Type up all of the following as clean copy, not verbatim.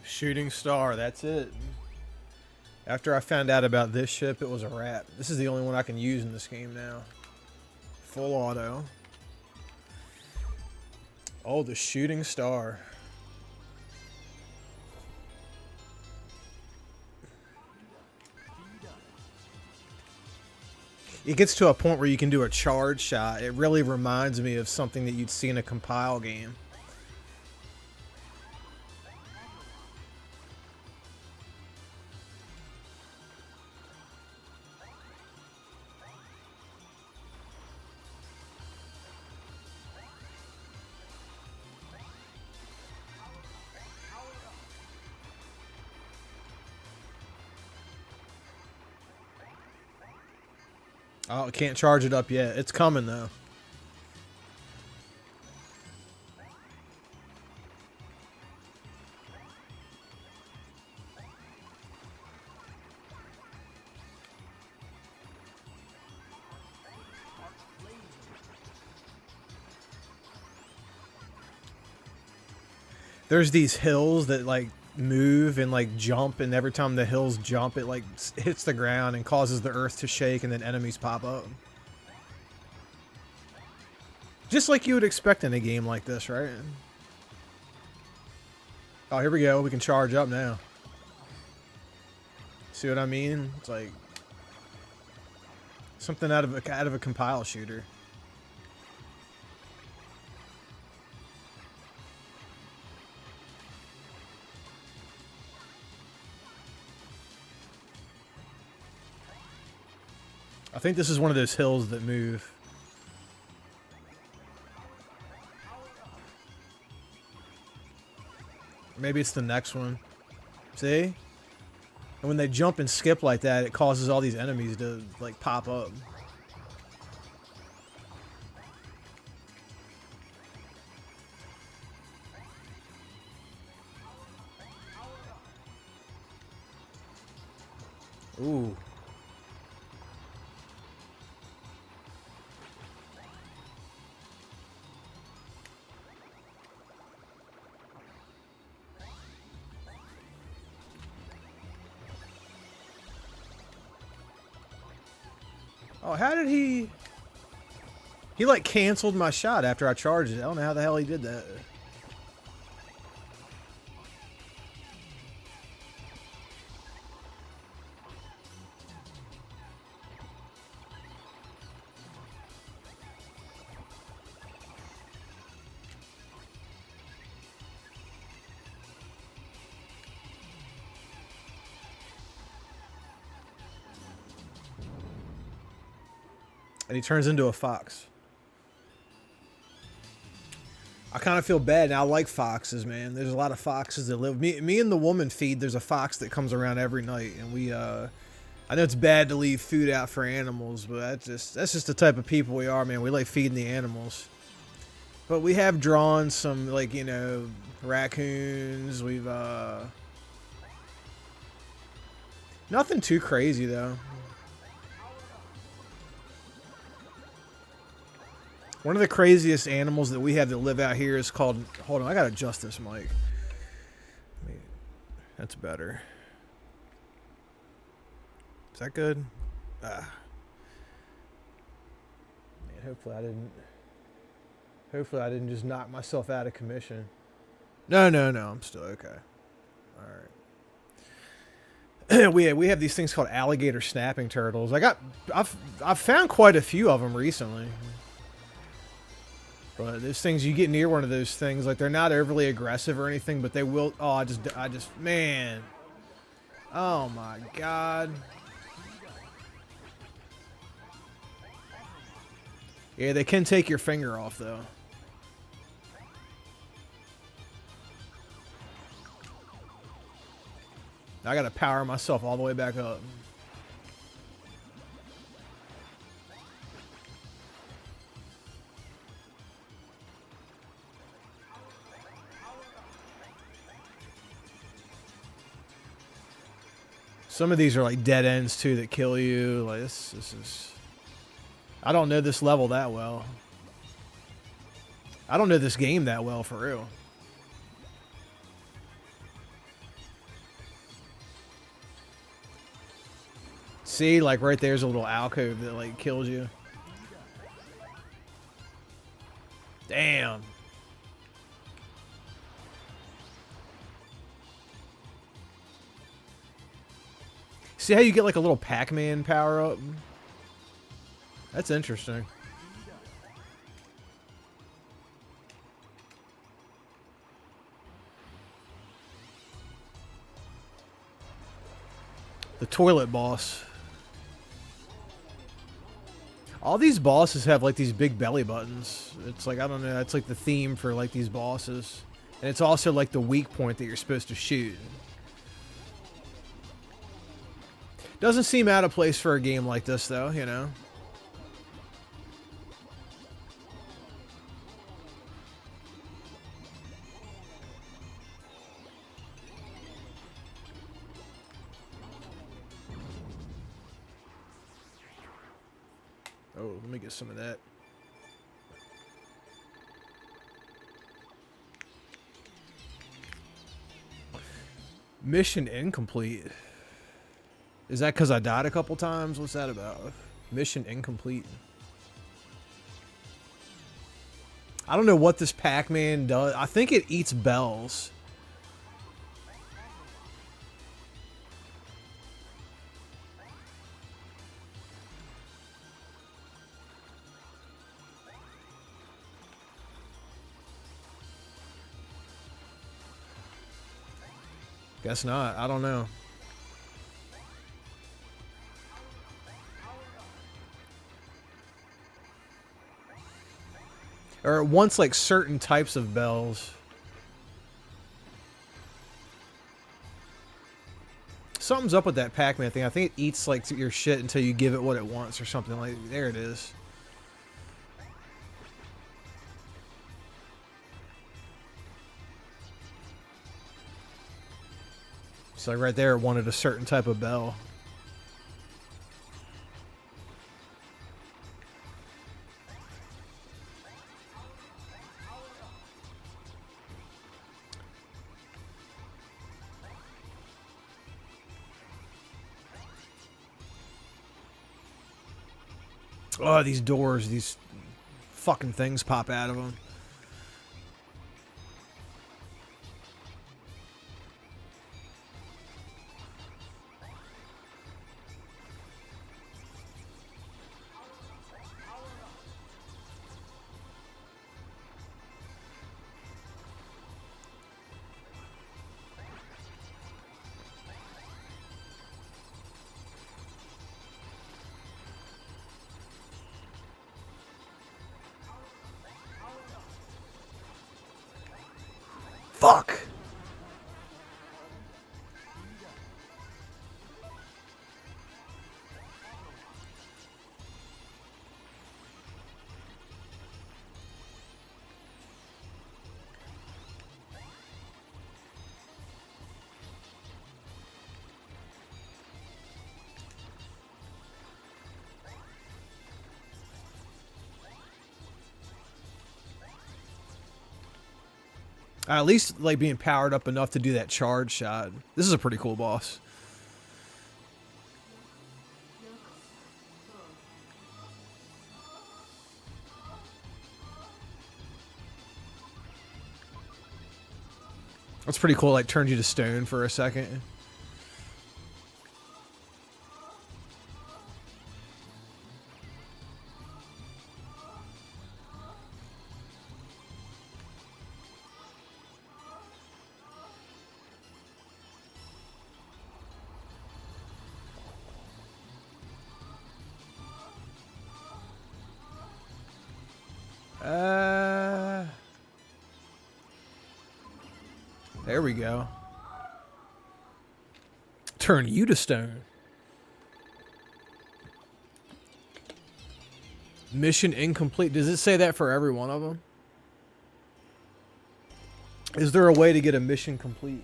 Shooting star, that's it. After I found out about this ship, it was a wrap. This is the only one I can use in this game now. Full auto. Oh, the shooting star. It gets to a point where you can do a charge shot. It really reminds me of something that you'd see in a compile game. Oh, I can't charge it up yet. It's coming, though. There's these hills that, like, move and, like, jump, and every time the hills jump, it, like, hits the ground and causes the earth to shake, and then enemies pop up. Just like you would expect in a game like this, right? Oh, here we go. We can charge up now. See what I mean? It's like something out of a compile shooter. I think this is one of those hills that move. Maybe it's the next one. See? And when they jump and skip like that, it causes all these enemies to, like, pop up. Ooh. Oh, how did he... He, like, canceled my shot after I charged it. I don't know how the hell he did that. And he turns into a fox. I kind of feel bad now. I like foxes, man. There's a lot of foxes that live. Me and the woman feed. There's a fox that comes around every night, and we. I know it's bad to leave food out for animals, but that's just the type of people we are, man. We like feeding the animals. But we have drawn some, like, you know, raccoons. We've nothing too crazy though. One of the craziest animals that we have that live out here is called... Hold on, I gotta adjust this mic. That's better. Is that good? Ah. Man, hopefully I didn't just knock myself out of commission. No, I'm still okay. Alright. we have these things called alligator snapping turtles. I've found quite a few of them recently. But those things, you get near one of those things, like, they're not overly aggressive or anything, but they will... Oh, I just, man. Oh my god. Yeah, they can take your finger off, though. I gotta power myself all the way back up. Some of these are like dead ends too that kill you. Like this is... I don't know this level that well. I don't know this game that well, for real. See, like right there's a little alcove that like kills you. Damn. See how you get like a little Pac-Man power up? That's interesting. The toilet boss. All these bosses have like these big belly buttons. It's like, I don't know, that's like the theme for like these bosses. And it's also like the weak point that you're supposed to shoot. Doesn't seem out of place for a game like this though, you know? Oh, let me get some of that. Mission incomplete. Is that because I died a couple times? What's that about? Mission incomplete. I don't know what this Pac-Man does. I think it eats bells. Guess not. I don't know. Or it wants like certain types of bells. Something's up with that Pac-Man thing. I think it eats like your shit until you give it what it wants or something. Like, there it is. So right there, it wanted a certain type of bell. Oh, these doors, these fucking things pop out of them. Fuck! At least like being powered up enough to do that charge shot. This is a pretty cool boss. That's pretty cool, like turns you to stone for a second. There we go. Turn you to stone. Mission incomplete. Does it say that for every one of them? Is there a way to get a mission complete?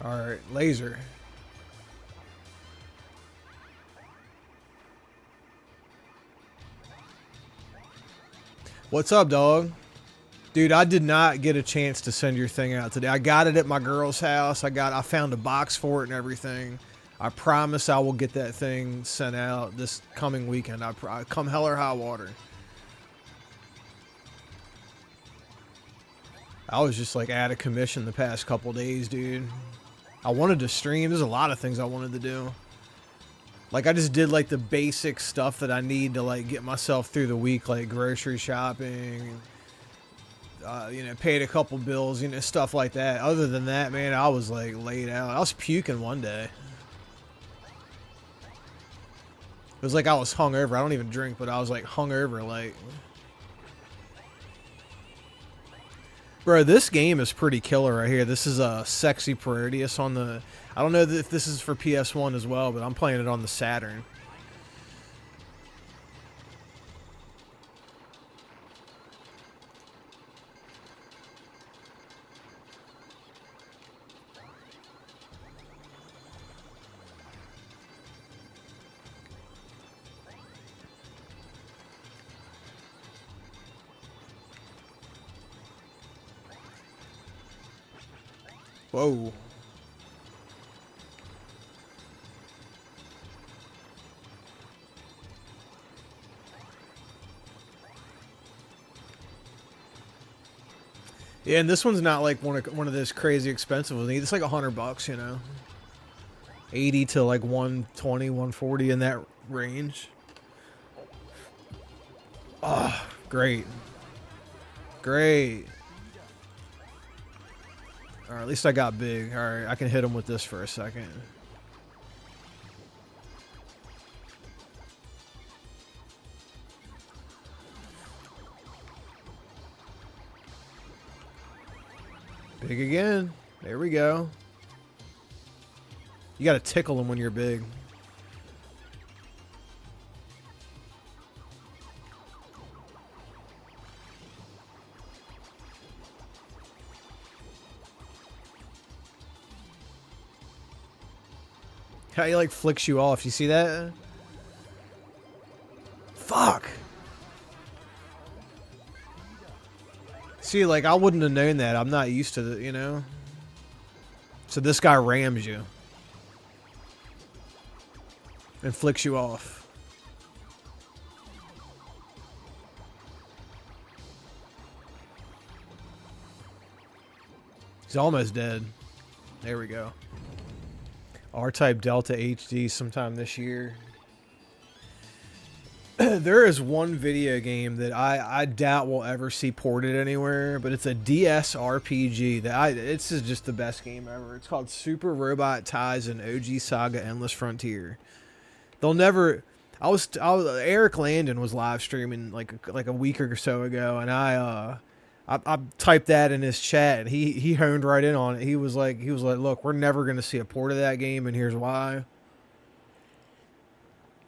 Alright, laser. What's up, dog? Dude, I did not get a chance to send your thing out today. I got it at my girl's house. I found a box for it and everything. I promise I will get that thing sent out this coming weekend. I come hell or high water. I was just like out of commission the past couple days, dude. I wanted to stream. There's a lot of things I wanted to do. Like I just did like the basic stuff that I need to like get myself through the week, like grocery shopping, you know, paid a couple bills, you know, stuff like that. Other than that, man, I was like laid out. I was puking one day. It was like I was hungover. I don't even drink, but I was like hungover, like. Bro, this game is pretty killer right here. This is a Sexy Parodius on the... I don't know if this is for PS1 as well, but I'm playing it on the Saturn. Whoa. Yeah, and this one's not like one of those crazy expensive ones. It's like $100, you know. 80 to like 120, 140 in that range. Ah, oh, great. Great. Alright, at least I got big. Alright, I can hit him with this for a second. Big again. There we go. You gotta tickle him when you're big. How he like flicks you off. You see that? Fuck. See, like I wouldn't have known that. I'm not used to the, you know. So this guy rams you and flicks you off. He's almost dead. There we go. R-Type Delta HD sometime this year. There is one video game that I doubt we'll ever see ported anywhere, but it's a DS RPG that it's just the best game ever. It's called Super Robot Taisen OG Saga Endless Frontier. They'll never. Eric Landon was live streaming like a week or so ago, and I typed that in his chat, and he honed right in on it. He was like, look, we're never gonna see a port of that game, and here's why.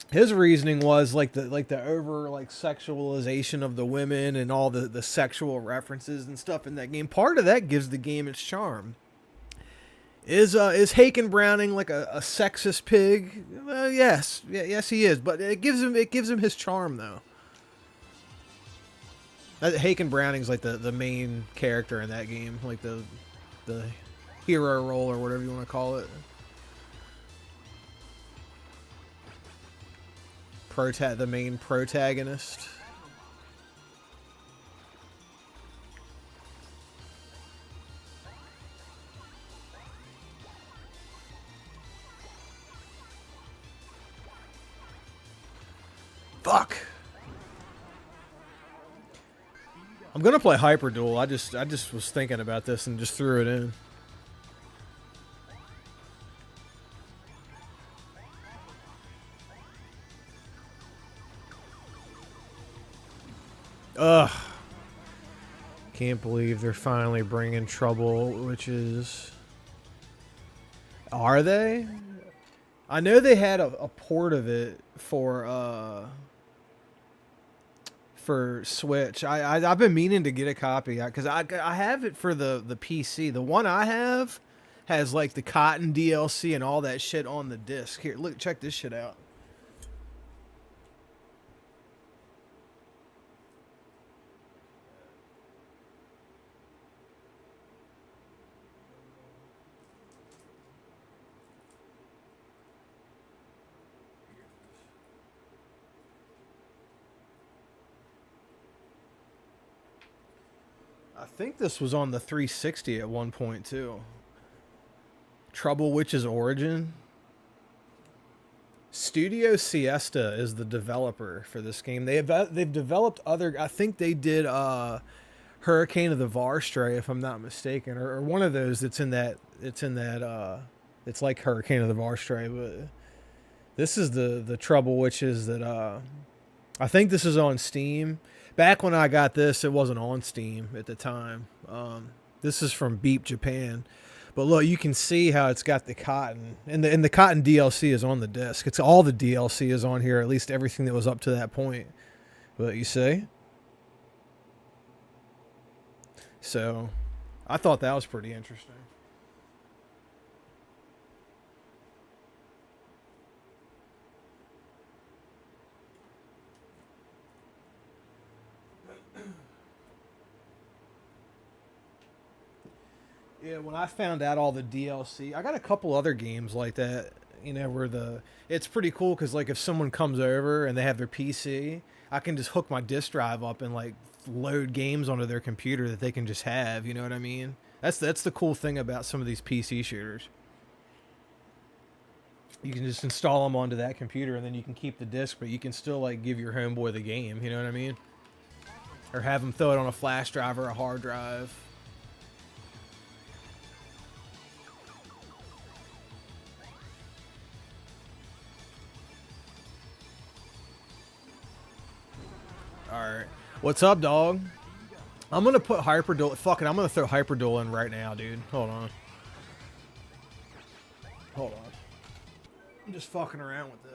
His reasoning was like the over like sexualization of the women and all the sexual references and stuff in that game. Part of that gives the game its charm. Is Haken Browning like a sexist pig? Well, yes, yes he is, but it gives him his charm though. Haken Browning's like the main character in that game, like the hero role or whatever you want to call it. The main protagonist. Fuck. I'm gonna play Hyper Duel. I just was thinking about this and just threw it in. Ugh. Can't believe they're finally bringing Trouble, which is... Are they? I know they had a port of it for Switch. I've been meaning to get a copy because I have it for the PC. The one I have has like the Cotton DLC and all that shit on the disc. Here, look, check this shit out. I think this was on the 360 at one point too. Trouble Witch's Origin. Studio Siesta is the developer for this game. They've developed other. I think they did Hurricane of the Varstray, if I'm not mistaken, or one of those that's in that. It's in that. It's like Hurricane of the Varstray, but this is the Trouble Witches that. I think this is on Steam. Back when I got this, it wasn't on Steam at the time. This is from Beep Japan. But look, you can see how it's got the Cotton. And the Cotton DLC is on the disc. It's all the DLC is on here, at least everything that was up to that point. But you see? So, I thought that was pretty interesting. Yeah, when I found out all the DLC, I got a couple other games like that, you know, where it's pretty cool because, like, if someone comes over and they have their PC, I can just hook my disk drive up and, like, load games onto their computer that they can just have, you know what I mean? That's the cool thing about some of these PC shooters. You can just install them onto that computer and then you can keep the disc, but you can still, like, give your homeboy the game, you know what I mean? Or have them throw it on a flash drive or a hard drive. Alright. What's up, dog? I'm gonna put Hyperduel. Fuck it, I'm gonna throw Hyperduel in right now, dude. Hold on. Hold on. I'm just fucking around with this.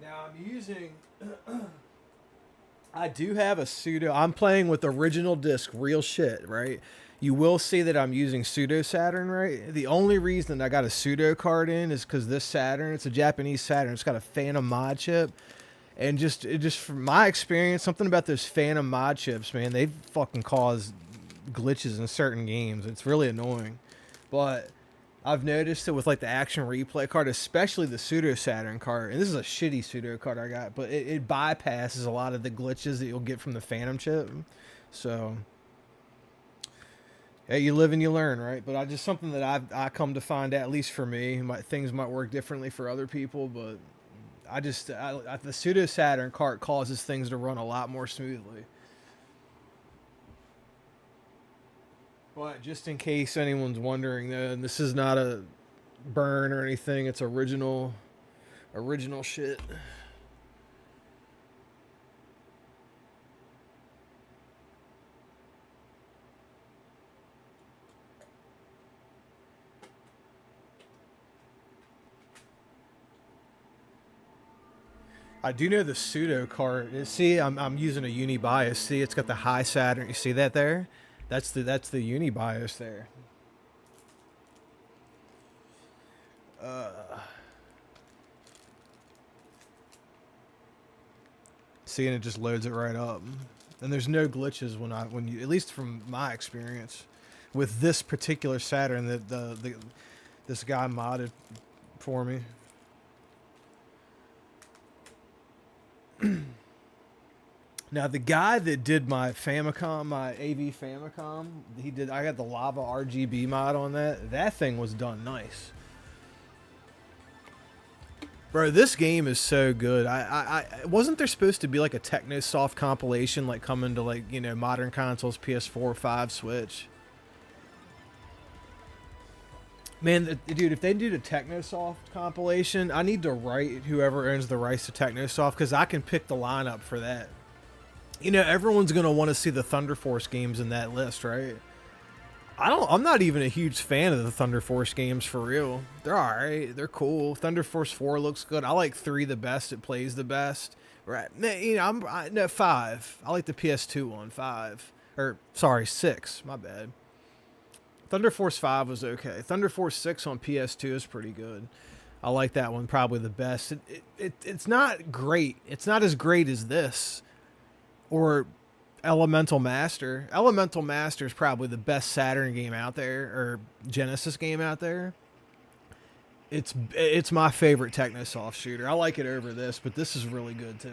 Now I'm using... I do have a pseudo. I'm playing with original disc, real shit, right? You will see that I'm using pseudo Saturn, right? The only reason I got a pseudo card in is because this Saturn, it's a Japanese Saturn. It's got a Phantom mod chip, and just from my experience, something about those Phantom mod chips, man, they fucking cause glitches in certain games. It's really annoying, but I've noticed it with like the action replay card, especially the pseudo Saturn card. And this is a shitty pseudo card I got, but it bypasses a lot of the glitches that you'll get from the Phantom chip. So, hey, you live and you learn, right? But I just something that I come to find out, at least for me, things might work differently for other people, but the pseudo Saturn card causes things to run a lot more smoothly. But just in case anyone's wondering, this is not a burn or anything. It's original shit. I do know the pseudo card. See, I'm using a uni bias. See, it's got the high Saturn. You see that there? That's the uni bias there. See, and it just loads it right up. And there's no glitches when you, at least from my experience, with this particular Saturn that this guy modded for me. Now the guy that did my Famicom, my AV Famicom, I got the Lava RGB mod on that. That thing was done nice. Bro, this game is so good. Wasn't there supposed to be like a Technosoft compilation like coming to like, you know, modern consoles, PS4, 5, Switch? Man, dude, if they do the Technosoft compilation, I need to write whoever owns the rights to Technosoft because I can pick the lineup for that. You know, everyone's going to want to see the Thunder Force games in that list, right? I'm not even a huge fan of the Thunder Force games for real. They're alright. They're cool. Thunder Force 4 looks good. I like 3 the best. It plays the best. Right. You know, no, 5. I like the PS2 one. 5. Or, sorry, 6. My bad. Thunder Force 5 was okay. Thunder Force 6 on PS2 is pretty good. I like that one probably the best. It's not great. It's not as great as this. Or Elemental Master. Elemental Master is probably the best Saturn game out there, or Genesis game out there. It's my favorite Technosoft shooter. I like it over this, but this is really good too.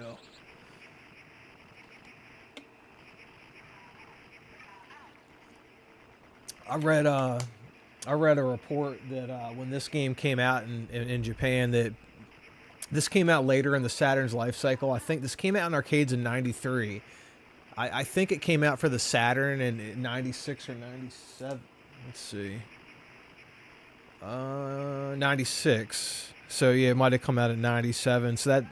I read a report that when this game came out in Japan, that this came out later in the Saturn's life cycle. I think this came out in arcades in '93. I think it came out for the Saturn in '96 or '97. Let's see. 96. So yeah, it might have come out in '97. So that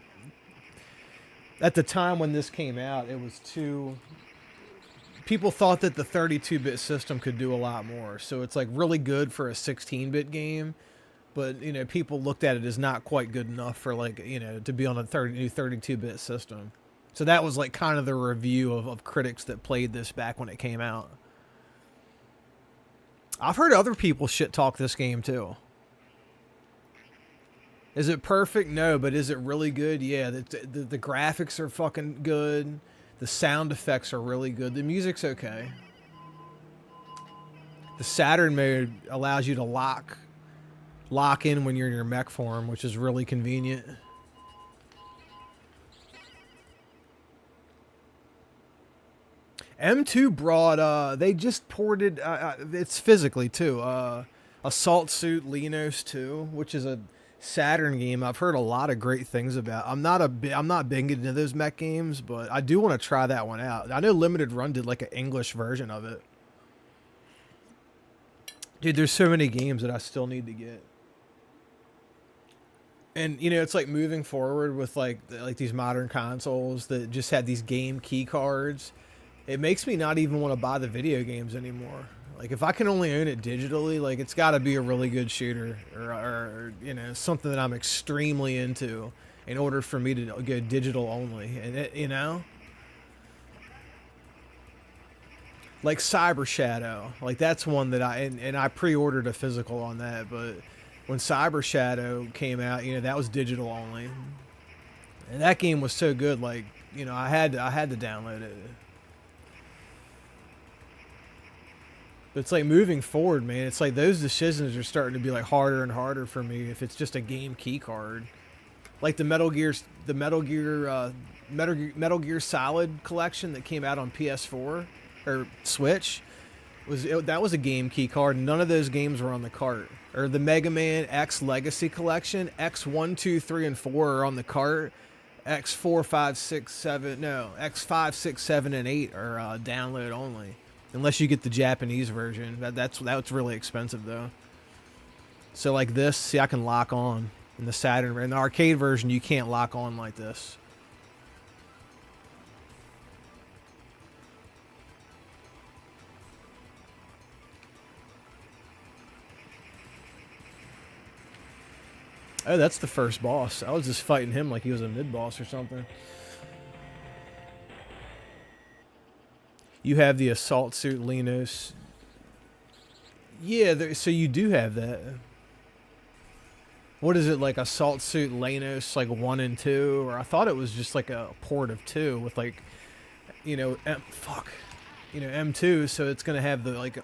at the time when this came out, it was too. People thought that the 32-bit system could do a lot more. So it's like really good for a 16-bit game, but you know, people looked at it as not quite good enough for, like, you know, to be on a new 32-bit system. So that was like kind of the review of critics that played this back when it came out. I've heard other people shit talk this game too. Is it perfect? No, but is it really good? Yeah, the graphics are fucking good. The sound effects are really good. The music's okay. The Saturn mode allows you to lock in when you're in your mech form, which is really convenient. M2 brought, they just ported, it's physically too, Assault Suit Linos 2, which is a Saturn game I've heard a lot of great things about. I'm not big into those mech games, but I do want to try that one out. I know Limited Run did like an English version of it. Dude, there's so many games that I still need to get. And you know, it's like moving forward with like these modern consoles that just had these game key cards. It makes me not even want to buy the video games anymore. Like, if I can only own it digitally, like, it's got to be a really good shooter or, you know, something that I'm extremely into in order for me to go digital only. And, it, you know? Like Cyber Shadow. Like, that's one that and I pre-ordered a physical on that, but when Cyber Shadow came out, you know, that was digital only. And that game was so good, like, you know, I had to download it. But it's like moving forward, man. It's like those decisions are starting to be like harder and harder for me if it's just a game key card. Like the Metal Gear Solid collection that came out on PS4 or Switch that was a game key card. None of those games were on the cart. Or the Mega Man X Legacy collection, X1, 2, 3, and 4 are on the cart. X4, 5, 6, 7, no, X5, 6, 7, and 8 are download only. Unless you get the Japanese version. That's really expensive though. So like this, see, I can lock on in the Saturn. In the arcade version, you can't lock on like this. Oh, that's the first boss. I was just fighting him like he was a mid-boss or something. You have the Assault Suit Linos. Yeah, so you do have that. What is it, like Assault Suit Linos, like 1 and 2? Or I thought it was just like a port of 2 with like, you know, M2. So it's gonna have the like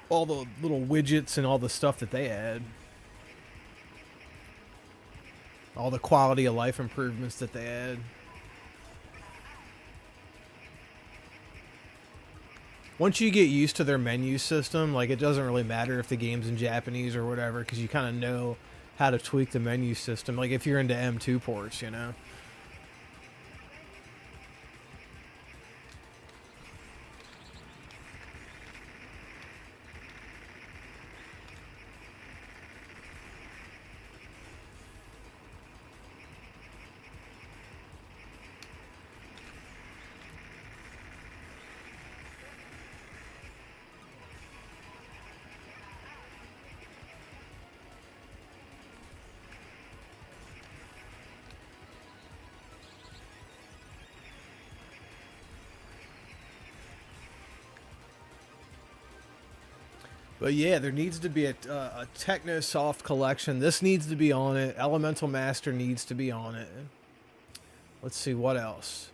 all the little widgets and all the stuff that they add, all the quality of life improvements that they add. Once you get used to their menu system, like, it doesn't really matter if the game's in Japanese or whatever, because you kind of know how to tweak the menu system. Like, if you're into M2 ports, you know? But yeah, there needs to be a Techno Soft collection. This needs to be on it. Elemental Master needs to be on it. Let's see what else.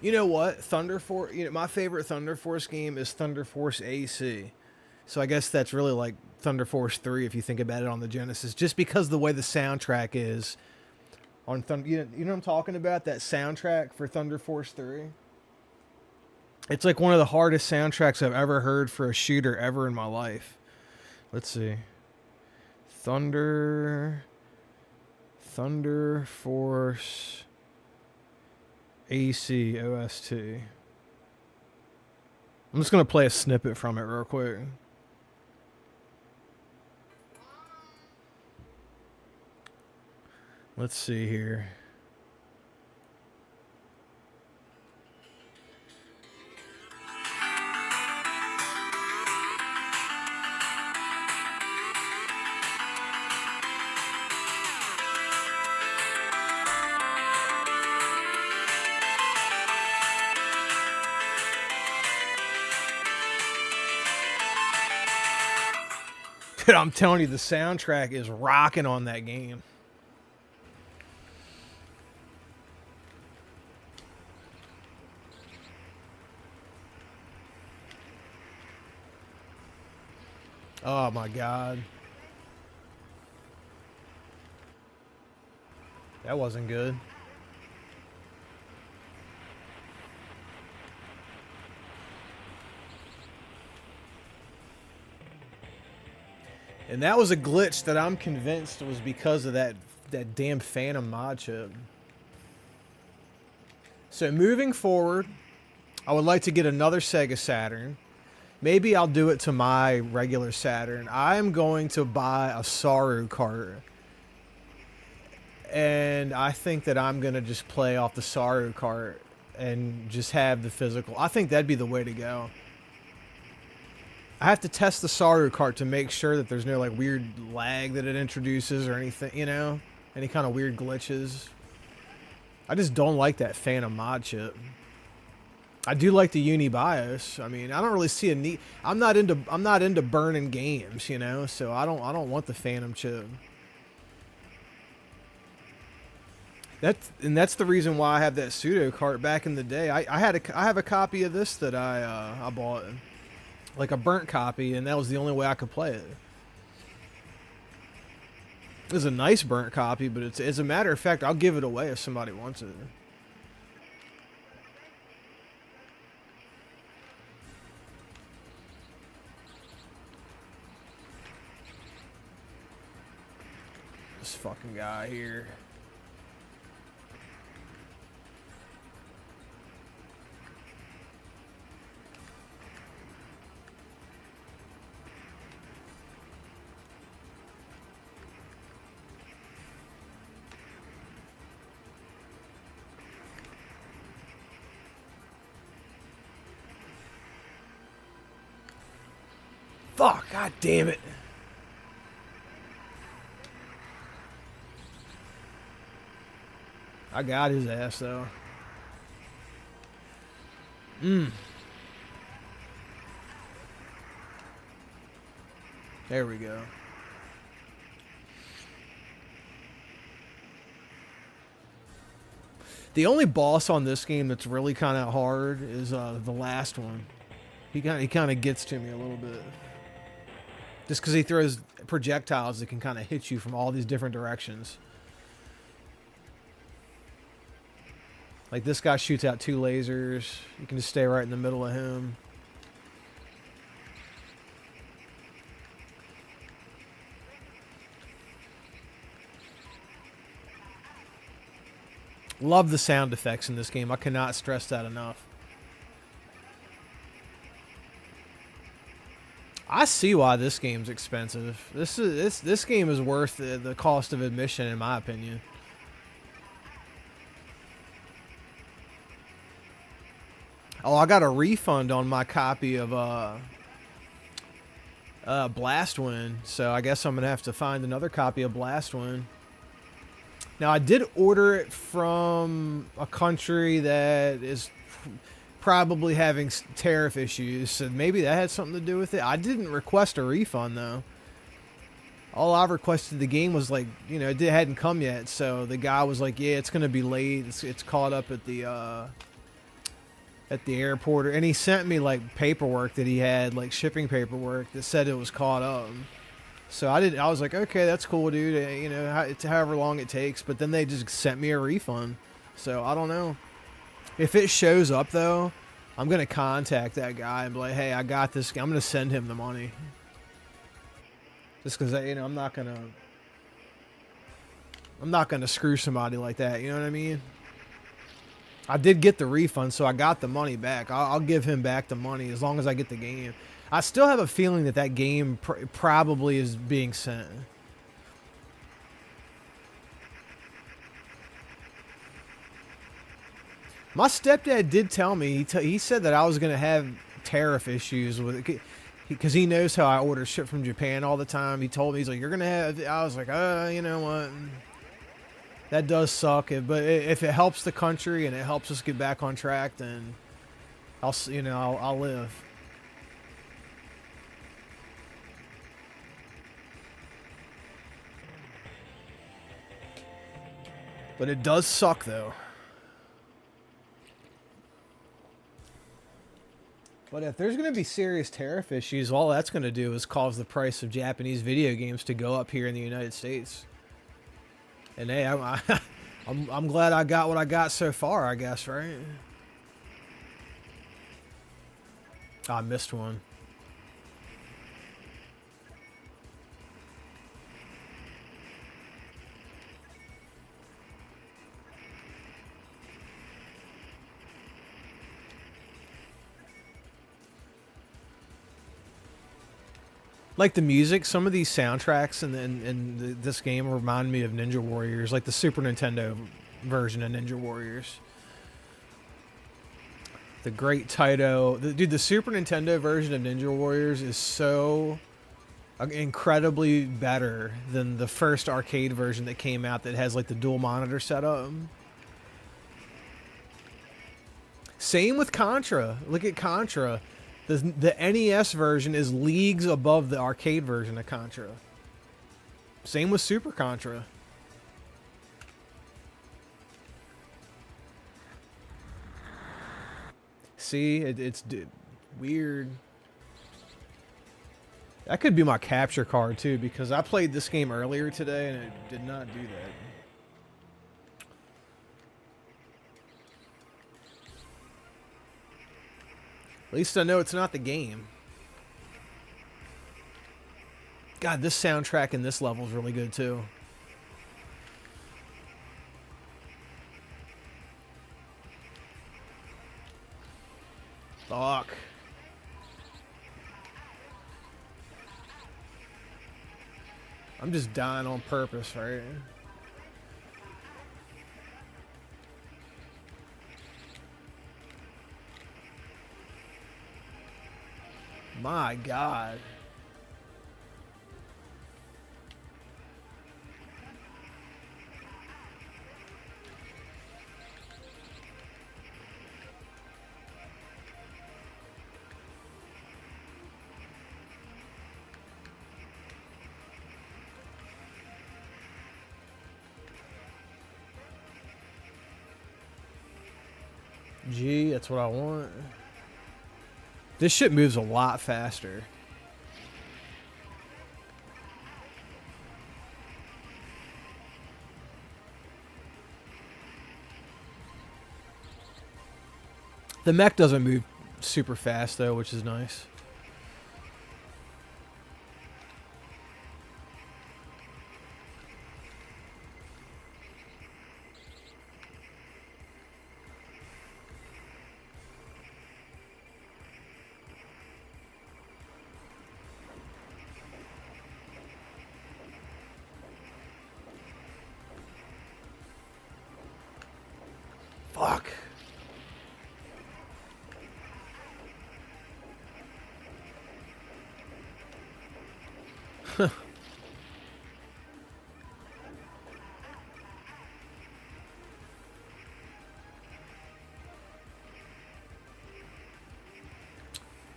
You know what? Thunder Force. You know, my favorite Thunder Force game is Thunder Force AC. So I guess that's really like Thunder Force 3 if you think about it on the Genesis, just because the way the soundtrack is on Thunder. You know what I'm talking about? That soundtrack for Thunder Force 3. It's like one of the hardest soundtracks I've ever heard for a shooter ever in my life. Let's see. Thunder Force AC OST. I'm just going to play a snippet from it real quick. Let's see here. Dude, I'm telling you, the soundtrack is rocking on that game. Oh my god. That wasn't good. And that was a glitch that I'm convinced was because of that damn Phantom mod chip. So moving forward, I would like to get another SEGA Saturn. Maybe I'll do it to my regular Saturn. I'm going to buy a Saru cart. And I think that I'm going to just play off the Saru cart and just have the physical. I think that'd be the way to go. I have to test the Saru cart to make sure that there's no like weird lag that it introduces or anything, you know, any kind of weird glitches. I just don't like that Phantom mod chip. I do like the Uni BIOS. I mean, I don't really see a need. I'm not into burning games, you know, so I don't want the Phantom chip. That's the reason why I have that pseudo cart back in the day. I have a copy of this that I bought. Like a burnt copy, and that was the only way I could play it. It was a nice burnt copy, but it's, as a matter of fact, I'll give it away if somebody wants it. This fucking guy here. Fuck, god damn it. I got his ass though. There we go. The only boss on this game that's really kind of hard is the last one. He kind of gets to me a little bit. Just because he throws projectiles that can kind of hit you from all these different directions. Like this guy shoots out 2 lasers. You can just stay right in the middle of him. Love the sound effects in this game. I cannot stress that enough. I see why this game's expensive. This game is worth the cost of admission, in my opinion. Oh, I got a refund on my copy of Blastwind, so I guess I'm gonna have to find another copy of Blastwind. Now, I did order it from a country that is probably having tariff issues, so maybe that had something to do with it. I didn't request a refund though. All I requested the game was like, you know, it hadn't come yet, so the guy was like, yeah, it's gonna be late. It's caught up at the airport, and he sent me like paperwork that he had, like shipping paperwork that said it was caught up. So I was like, okay, that's cool, dude. You know, it's however long it takes. But then they just sent me a refund. So I don't know. If it shows up though, I'm gonna contact that guy and be like, hey, I got this. I'm gonna send him the money. Just because, you know, I'm not gonna screw somebody like that. You know what I mean? I did get the refund, so I got the money back. I'll give him back the money as long as I get the game. I still have a feeling that that game probably is being sent. My stepdad did tell me, he said that I was going to have tariff issues with it. Because he knows how I order shit from Japan all the time. He told me, he's like, you're going to have... I was like, you know what? That does suck. But if it helps the country and it helps us get back on track, then I'll live. But it does suck, though. But if there's going to be serious tariff issues, all that's going to do is cause the price of Japanese video games to go up here in the United States. And hey, I'm glad I got what I got so far, I guess, right? I missed one. Like the music, some of these soundtracks in this game remind me of Ninja Warriors, like the Super Nintendo version of Ninja Warriors. The great Taito. Dude, the Super Nintendo version of Ninja Warriors is so incredibly better than the first arcade version that came out that has like the dual monitor setup. Same with Contra. Look at Contra. The NES version is leagues above the arcade version of Contra. Same with Super Contra. See, it's weird. That could be my capture card too, because I played this game earlier today and it did not do that. At least I know it's not the game. God, this soundtrack in this level is really good too. Fuck. I'm just dying on purpose, right? My God. Gee, that's what I want. This shit moves a lot faster. The mech doesn't move super fast though, which is nice. Fuck.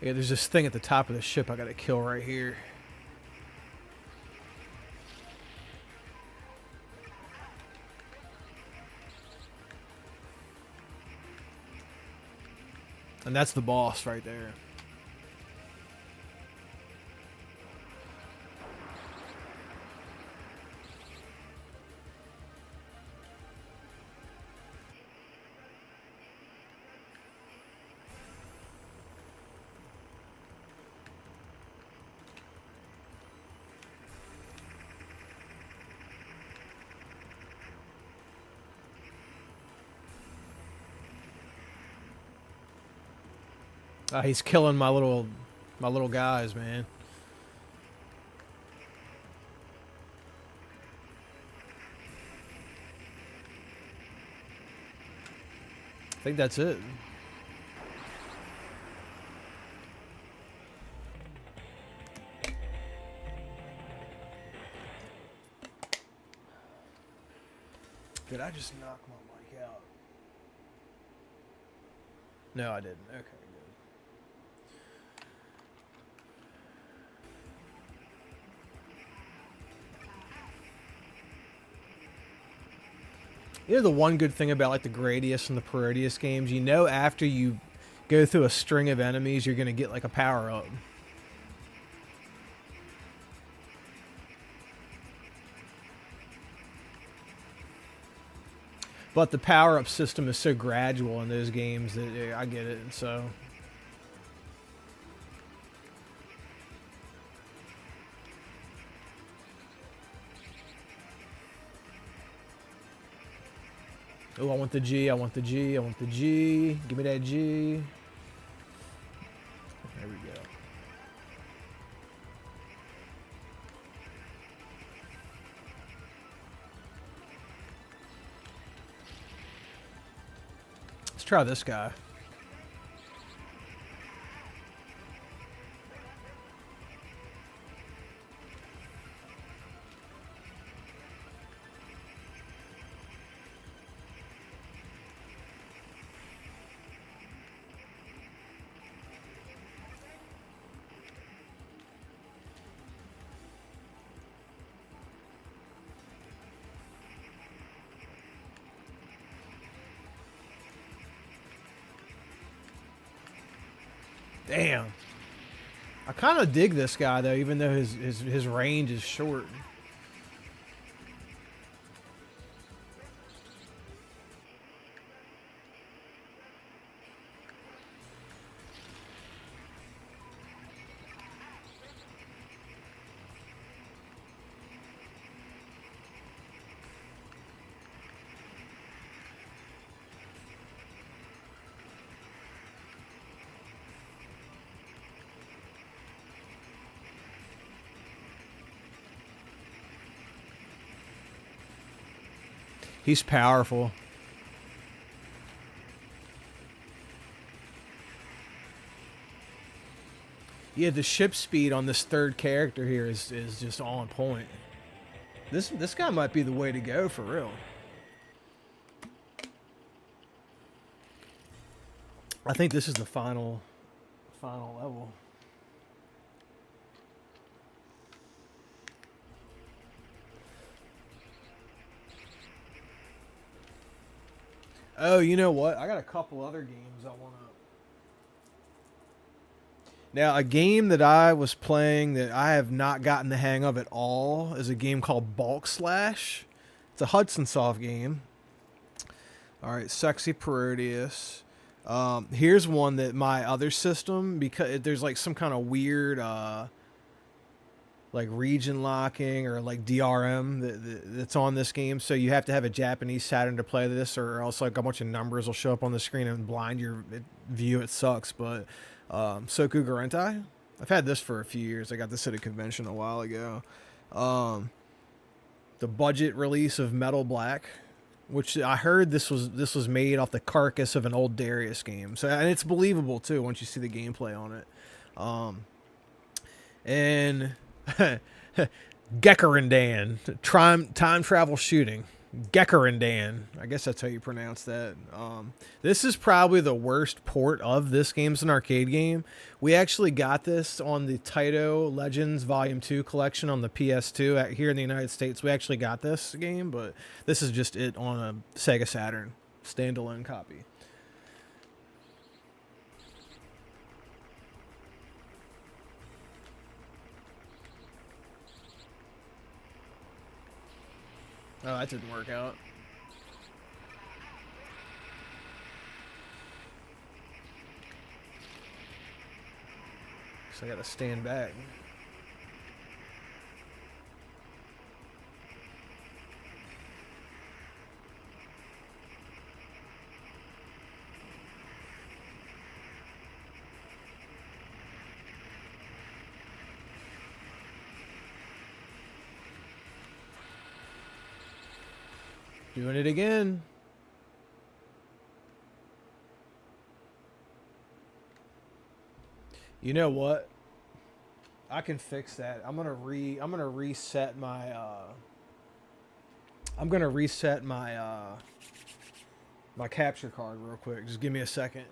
Yeah, there's this thing at the top of the ship I gotta kill right here. And that's the boss right there. He's killing my little guys, man. I think that's it. Did I just knock my mic out? No, I didn't. Okay, good. You know the one good thing about like the Gradius and the Parodius games, you know after you go through a string of enemies, you're gonna get like a power up. But the power up system is so gradual in those games that I get it. So. Oh, I want the G, I want the G, I want the G. Give me that G. There we go. Let's try this guy. Damn. I kind of dig this guy though, even though his range is short. He's powerful. Yeah, the ship speed on this third character here is just on point. This guy might be the way to go for real. I think this is the final level. Oh, you know what? I got a couple other games I want to... Now, a game that I was playing that I have not gotten the hang of at all is a game called Bulk Slash. It's a Hudson Soft game. All right, Sexy Parodius. Here's one that my other system, because there's like some kind of weird... like region locking or like DRM that's on this game, so you have to have a Japanese Saturn to play this, or else like a bunch of numbers will show up on the screen and blind your view. It sucks, but Soku Garentai, I've had this for a few years. I got this at a convention a while ago. The budget release of Metal Black, which I heard this was made off the carcass of an old Darius game, so, and it's believable too once you see the gameplay on it. And Gekkerendan, time travel shooting. Gekkerendan. I guess that's how you pronounce that. This is probably the worst port of this game's an arcade game. We actually got this on the Taito Legends Volume 2 collection on the PS2 here in the United States. We actually got this game, but this is just it on a SEGA Saturn standalone copy. Oh, that didn't work out. So I gotta stand back. Doing it again. You know what? I can fix that. I'm gonna reset my my capture card real quick. Just give me a second.